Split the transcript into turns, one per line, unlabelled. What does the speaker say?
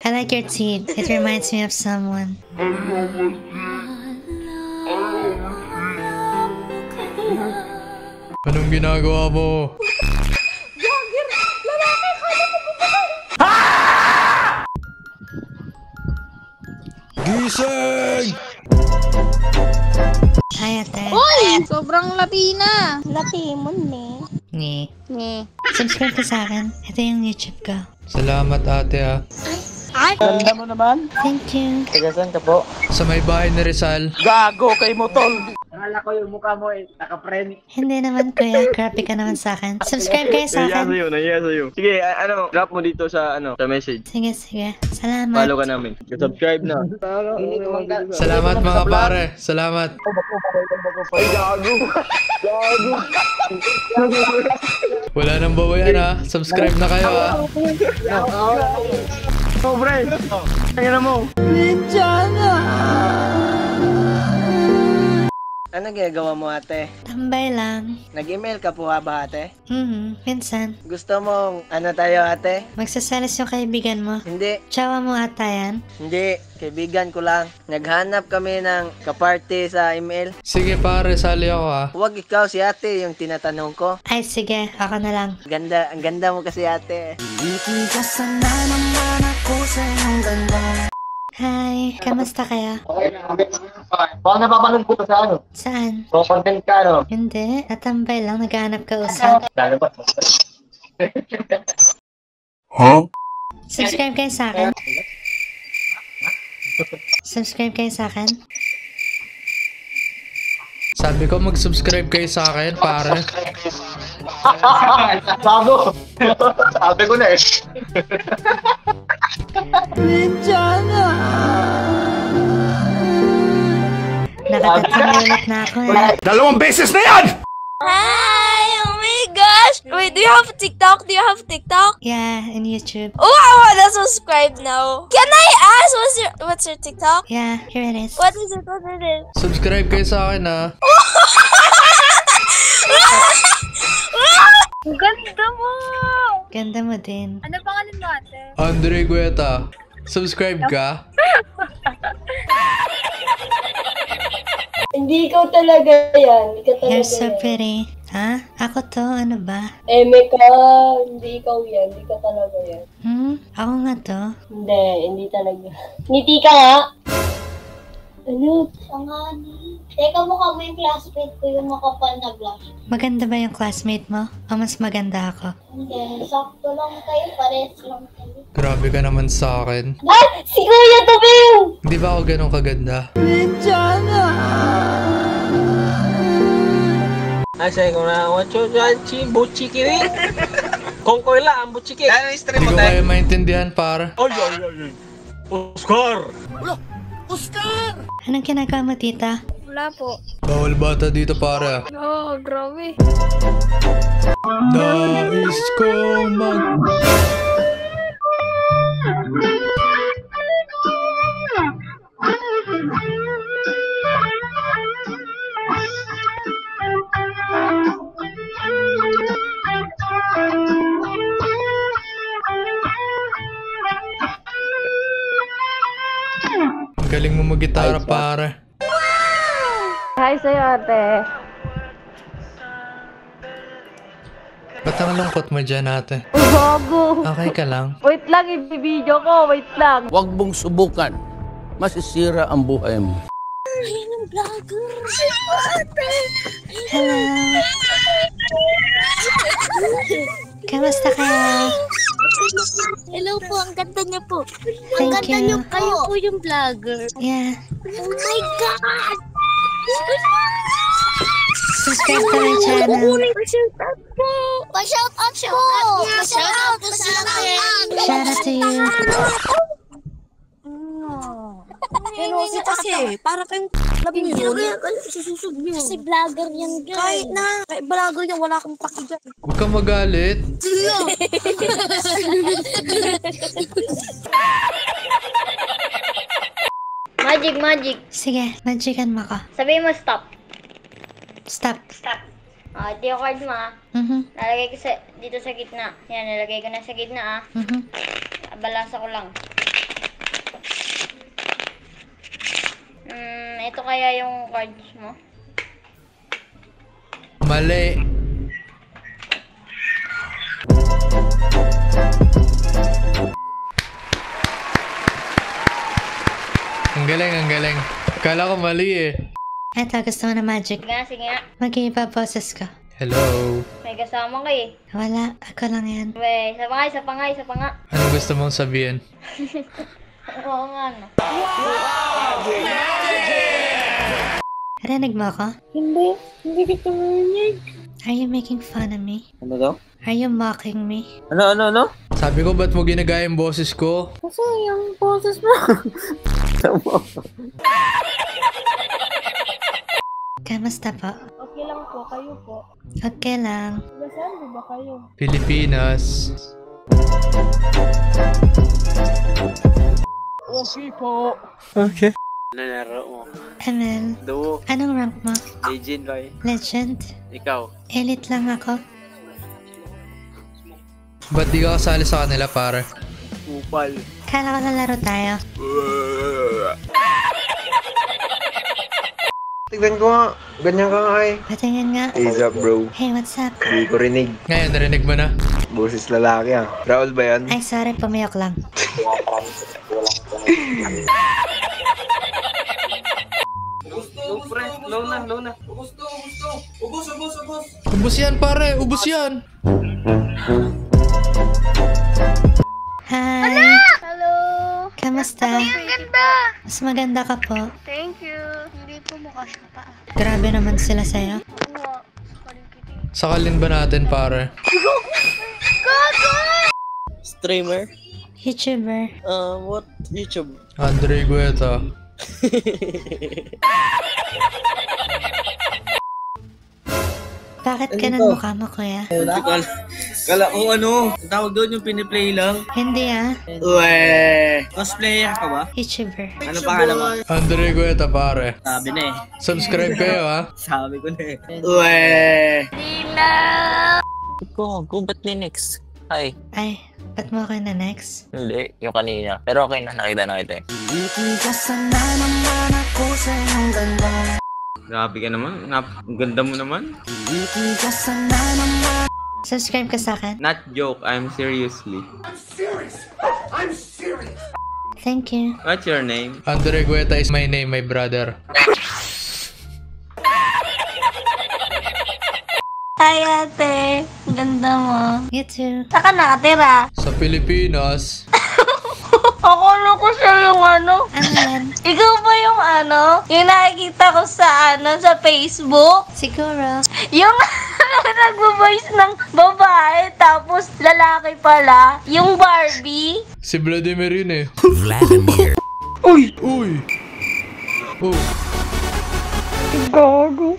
I like your teeth. It reminds me of someone.
Anong ginagawa mo?
Jogger! Lalaki! Kala ko bubukay!
Gising!
Hi, ate.
Hoy! Sobrang lapi na. Lapi mo, ne.
Ni.
Ne.
Subscribe ka sa akin. Ito yung YouTube ko.
Salamat ate ah.
Ganda mo naman.
Thank you.
Taga saan ka po?
Sa may bahay ni Rizal.
Gago kay mo, tol. Akala ko yung mukha mo naka-friend.
Hindi naman, kuya. Grabe ka naman sa akin. Subscribe kayo sa akin.
Nahiya sa'yo. Sige, drop mo dito sa, sa message.
Sige, sige. Salamat.
Follow ka namin. Subscribe na.
Salamat mga pare. Salamat.
Ay, gago. Gago.
Wala nang bawayan ha. Subscribe na kayo ha.
Oh, pre. Tingnan mo.
Ano ginagawa mo, ate?
Tambay lang.
Nag-email ka po ba, ate?
Minsan.
Gusto mong ano tayo, ate?
Magsasalis yung kaibigan mo.
Hindi.
Tsawa mo ata yan.
Hindi. Kaibigan ko lang. Naghanap kami ng kaparty sa email.
Sige pare, sali ako ha.
Huwag ikaw si ate yung tinatanong ko.
Ay, sige. Ako na lang.
Ganda, ang ganda mo kasi, ate.
Hi. Kamusta kaya?
Baka napapanood ko sa ano?
Saan?
So, content ka, ano?
Hindi. Natambay lang. Naghahanap ka usap.
Lalo ba?
Subscribe kayo sa akin. Subscribe kayo sa akin.
Sabi ko mag-subscribe kayo sa akin pare.
Bago! Sabi ko na eh.
Nakatatlong ulit na ako eh.
2 beses na yan!
Hi! Oh my gosh! Wait, do you have TikTok? Do you have TikTok?
Yeah, in YouTube.
Oh, I wanna subscribe now. Can I ask what's your TikTok?
Yeah, here it is.
What is it? What is it?
Subscribe kayo sa akin ha.
Ang ganda mo!
Ganda mo din.
Ano pangalan mo, ate?
Andre Gueta. Subscribe ka?
Hindi ikaw talaga yan. Hindi ka talaga
You're so
yan.
pretty. Ha? Ako to, ano ba?
Eme ka. Hindi ikaw yan. Hindi ka talaga yan.
Ako nga to.
Hindi talaga. Ngiti ka nga. Ano? Pangani. Teka, mukha mo yung classmate ko yung makapal na blush.
Maganda ba yung classmate mo? O mas maganda ako?
Hindi. Sakto lang kayo. Pares lang kayo.
Grabe ka naman sa akin.
Ah! Si Kuya Tobing!
Hindi ba ako ganun kaganda?
Asay ko na, wacho janchi, buchi kiri. Kongkoy la, ang buchi kiri. Ano yung stream
Hindi
mo,
ko
tayo?
kayo maintindihan pare.
Ay. Oscar!
Anong ginagawa mo, tita?
Wala po.
Bawal bata dito pare.
Oh, grabe.
Nais ko mag... Ang galing mo mag-gitara pare.
Hi sa'yo, ate.
Ba't ang lungkot mo dyan ate?
Gago.
Okay ka lang?
Wait lang, i-video ko. Wait lang.
Huwag mong subukan. Masisira ang buhay mo.
Ayun ang vlogger.
Hello. Kamusta kayo?
Hello po, ang ganda niyo po. Ang
Thank
ganda
you.
niyo. Kayo po yung vlogger.
Yeah.
Oh my God!
Subscribe to my channel.
Pa-shout out po! Pa-shout out po! Pa-shout out po sa akin!
Shout out to you.
Kasi kasi, para kayong labi nyo. Kasi vlogger yan dyan. Kahit na. Kahit vlogger yan, wala kang paki dyan.
Huwag kang magalit.
Magic.
Sige, magican mo ko.
Sabihin mo stop.
Stop.
Stop. Di yung card mo Nalagay ko dito sa gitna. Yan, nalagay ko na sa gitna
Mhm.
Balasa ko lang. Ito kaya yung cards mo?
Mali. Ang galing, ang galing. Akala ko mali eh.
Eto, gusto mo na magic.
Sige nga, sige nga.
Mag-iiba boses ko.
Hello.
May kasama ka eh.
Wala, ako lang yan.
Wey, isa pa nga, isa pa nga, isa pa nga.
Ano gusto mong sabihin?
Oo nga, no.
Rinig mo ako?
Hindi kita marinig.
Are you making fun of me?
Ano daw?
Are you mocking me?
Ano?
Sabi ko, ba't mo ginagaya yung boses ko?
Kasi yung boses mo.
Kamusta po?
Okay lang po, kayo po.
Okay lang.
Saan po ba kayo?
Pilipinas.
Okay po. Okay.
Nanaro mo.
ML,
Duo.
anong rank mo?
Legend boy.
Legend?
Ikaw.
Elite lang ako.
Ba't di ka kasali sa kanila, pare?
Upal.
Kala ko lalaro tayo.
Tignan ko nga. Ganyan ka nga eh.
Patingin nga.
What's up, bro?
Hey, what's up?
Hindi ko rinig.
Ngayon, narinig mo na.
Boses lalaki ah. Raul ba yan?
Ay, sorry, pumiyok lang.
Low na.
Ubus yan, pare. Ubus yan.
Hi!
Hello!
Kamusta?
Ang ganda!
Mas maganda ka po.
Thank you. Hindi po mukha siya pa.
Grabe naman sila sa'yo.
Oo.
Sakalin ba natin, pare?
Streamer?
YouTuber.
What YouTube?
Andre Guetta.
Bakit ganun mukha mo, kuya?
Kala ko ano, ang tawag doon yung piniplay lang.
Hindi ah.
Uwe! Cosplayer ka ba?
YouTuber.
Ano pangalan mo?
Andre Guetta, pare.
Sabi na eh.
Subscribe kayo, ha?
Sabi ko na eh. Uwe!
Go, ba't Linux? Hi.
Ay, ba't mo ako na next?
Hindi, yung kanina. Pero okay na, nakita na kita eh.
Grabe ka naman. Ang ganda mo naman.
Subscribe ka sa akin.
Not joke, I'm seriously.
Thank you.
What's your name?
Andre Guetta is my name, my brother.
Hi, ate. Ganda mo.
You too.
Saan ka nakatira?
Sa Pilipinas.
Akala ko siya yung ano.
Ano yan?
Ikaw ba yung ano? Yung nakikita ko sa sa Facebook?
Siguro.
Yung nagbo-voice ng babae tapos lalaki pala. Yung Barbie.
Si Vladimir yun eh.
Vladimir.
Uy! Uy! Oh.
Gago.